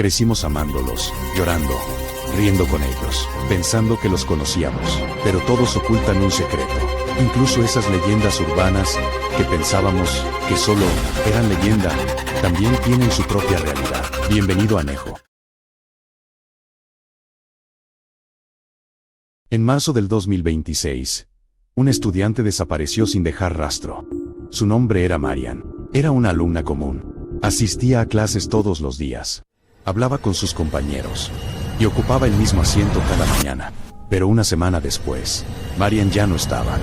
Crecimos amándolos, llorando, riendo con ellos, pensando que los conocíamos, pero todos ocultan un secreto. Incluso esas leyendas urbanas, que pensábamos que solo eran leyenda, también tienen su propia realidad. Bienvenido a Nejo. En marzo del 2026, un estudiante desapareció sin dejar rastro. Su nombre era Marian. Era una alumna común. Asistía a clases todos los días. Hablaba con sus compañeros y ocupaba el mismo asiento cada mañana. Pero una semana después, Marian ya no estaba.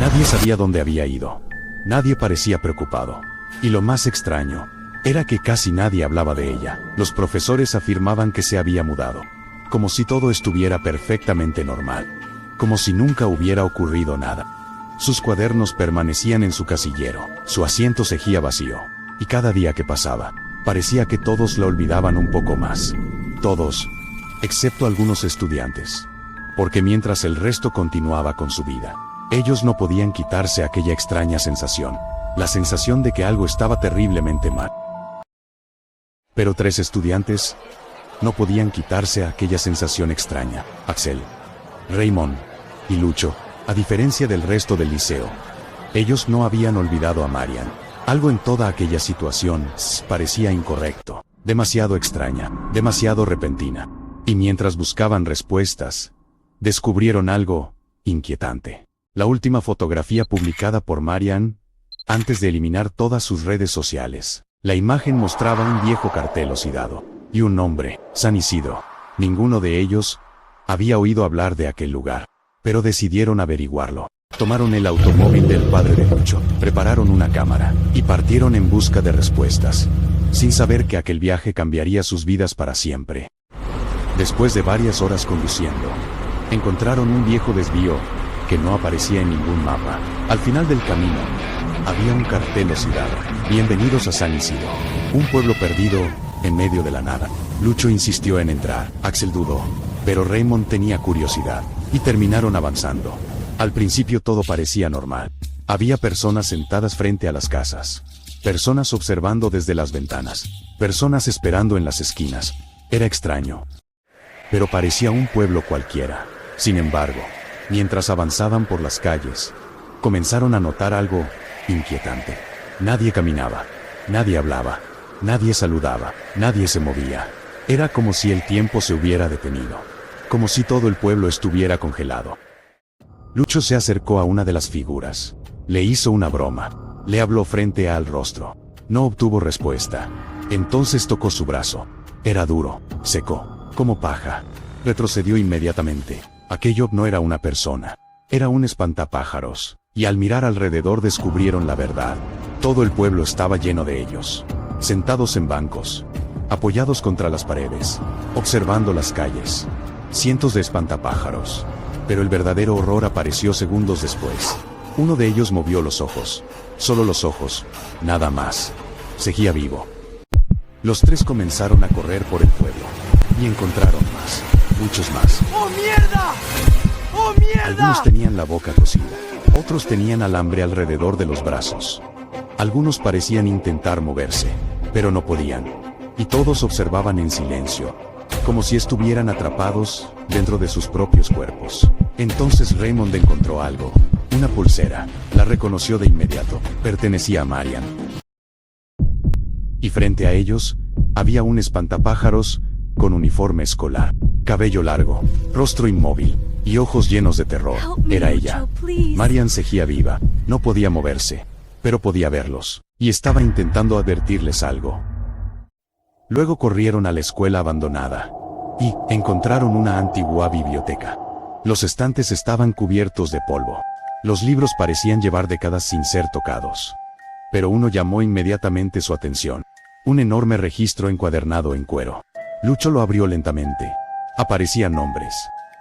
Nadie sabía dónde había ido. Nadie parecía preocupado. Y lo más extraño era que casi nadie hablaba de ella. Los profesores afirmaban que se había mudado, como si todo estuviera perfectamente normal, como si nunca hubiera ocurrido nada. Sus cuadernos permanecían en su casillero, su asiento seguía vacío, y cada día que pasaba, parecía que todos la olvidaban un poco más. Todos, excepto algunos estudiantes. Porque mientras el resto continuaba con su vida, ellos no podían quitarse aquella extraña sensación, la sensación de que algo estaba terriblemente mal. Pero 3 estudiantes no podían quitarse aquella sensación extraña: Axel, Raymond y Lucho. A diferencia del resto del liceo, ellos no habían olvidado a Marian. Algo en toda aquella situación parecía incorrecto, demasiado extraña, demasiado repentina. Y mientras buscaban respuestas, descubrieron algo inquietante. La última fotografía publicada por Marian, antes de eliminar todas sus redes sociales. La imagen mostraba un viejo cartel oxidado y un nombre: San Isidro. Ninguno de ellos había oído hablar de aquel lugar, pero decidieron averiguarlo. Tomaron el automóvil del padre de Lucho, prepararon una cámara y partieron en busca de respuestas, sin saber que aquel viaje cambiaría sus vidas para siempre. Después de varias horas conduciendo, encontraron un viejo desvío que no aparecía en ningún mapa. Al final del camino había un cartel oxidado: Bienvenidos a San Isidro, un pueblo perdido en medio de la nada. Lucho insistió en entrar, Axel dudó, pero Raymond tenía curiosidad, y terminaron avanzando. Al principio todo parecía normal. Había personas sentadas frente a las casas, personas observando desde las ventanas, personas esperando en las esquinas. Era extraño, pero parecía un pueblo cualquiera. Sin embargo, mientras avanzaban por las calles, comenzaron a notar algo inquietante. Nadie caminaba, nadie hablaba, nadie saludaba, nadie se movía. Era como si el tiempo se hubiera detenido, como si todo el pueblo estuviera congelado. Lucho se acercó a una de las figuras, le hizo una broma, le habló frente al rostro. No obtuvo respuesta. Entonces tocó su brazo. Era duro, seco, como paja. Retrocedió inmediatamente. Aquello no era una persona, era un espantapájaros, y al mirar alrededor descubrieron la verdad. Todo el pueblo estaba lleno de ellos, sentados en bancos, apoyados contra las paredes, observando las calles. Cientos de espantapájaros. Pero el verdadero horror apareció segundos después. Uno de ellos movió los ojos, solo los ojos, nada más. Seguía vivo. Los 3 comenzaron a correr por el pueblo, y encontraron más, muchos más. ¡Oh, mierda! ¡Oh, mierda! Algunos tenían la boca cocida, otros tenían alambre alrededor de los brazos. Algunos parecían intentar moverse, pero no podían. Y todos observaban en silencio, como si estuvieran atrapados dentro de sus propios cuerpos. Entonces Raymond encontró algo, una pulsera. La reconoció de inmediato, pertenecía a Marian. Y frente a ellos, había un espantapájaros con uniforme escolar, cabello largo, rostro inmóvil, y ojos llenos de terror. Era ella. Marian seguía viva, no podía moverse, pero podía verlos, y estaba intentando advertirles algo. Luego corrieron a la escuela abandonada, y encontraron una antigua biblioteca. Los estantes estaban cubiertos de polvo. Los libros parecían llevar décadas sin ser tocados. Pero uno llamó inmediatamente su atención. Un enorme registro encuadernado en cuero. Lucho lo abrió lentamente. Aparecían nombres.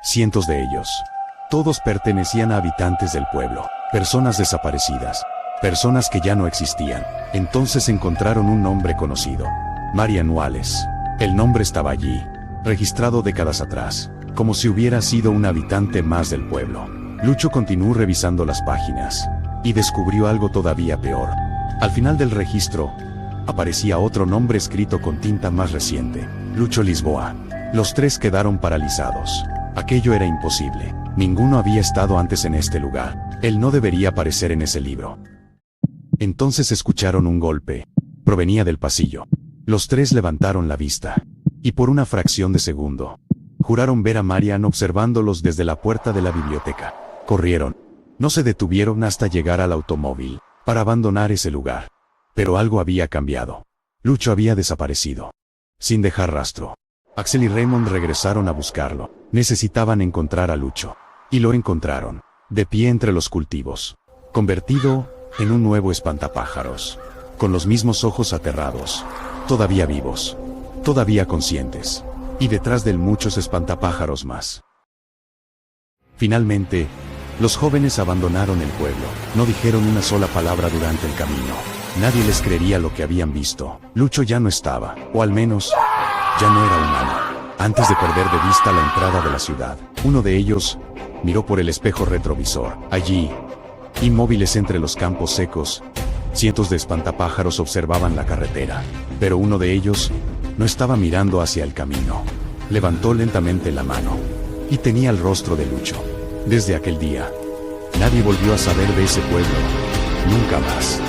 Cientos de ellos. Todos pertenecían a habitantes del pueblo. Personas desaparecidas. Personas que ya no existían. Entonces encontraron un nombre conocido: Marian Wallace. El nombre estaba allí, registrado décadas atrás, como si hubiera sido un habitante más del pueblo. Lucho continuó revisando las páginas, y descubrió algo todavía peor. Al final del registro, aparecía otro nombre escrito con tinta más reciente: Lucho Lisboa. Los tres quedaron paralizados. Aquello era imposible. Ninguno había estado antes en este lugar. Él no debería aparecer en ese libro. Entonces escucharon un golpe. Provenía del pasillo. Los tres levantaron la vista. Y por una fracción de segundo, juraron ver a Marian observándolos desde la puerta de la biblioteca. Corrieron. No se detuvieron hasta llegar al automóvil, para abandonar ese lugar. Pero algo había cambiado. Lucho había desaparecido. Sin dejar rastro. Axel y Raymond regresaron a buscarlo. Necesitaban encontrar a Lucho. Y lo encontraron, de pie entre los cultivos. Convertido en un nuevo espantapájaros. Con los mismos ojos aterrados. Todavía vivos. Todavía conscientes. Y detrás de él muchos espantapájaros más. Finalmente, los jóvenes abandonaron el pueblo. No dijeron una sola palabra durante el camino. Nadie les creería lo que habían visto. Lucho ya no estaba, o al menos, ya no era humano. Antes de perder de vista la entrada de la ciudad, uno de ellos miró por el espejo retrovisor. Allí, inmóviles entre los campos secos, cientos de espantapájaros observaban la carretera. Pero uno de ellos no estaba mirando hacia el camino. Levantó lentamente la mano. Y tenía el rostro de Lucho. Desde aquel día, nadie volvió a saber de ese pueblo. Nunca más.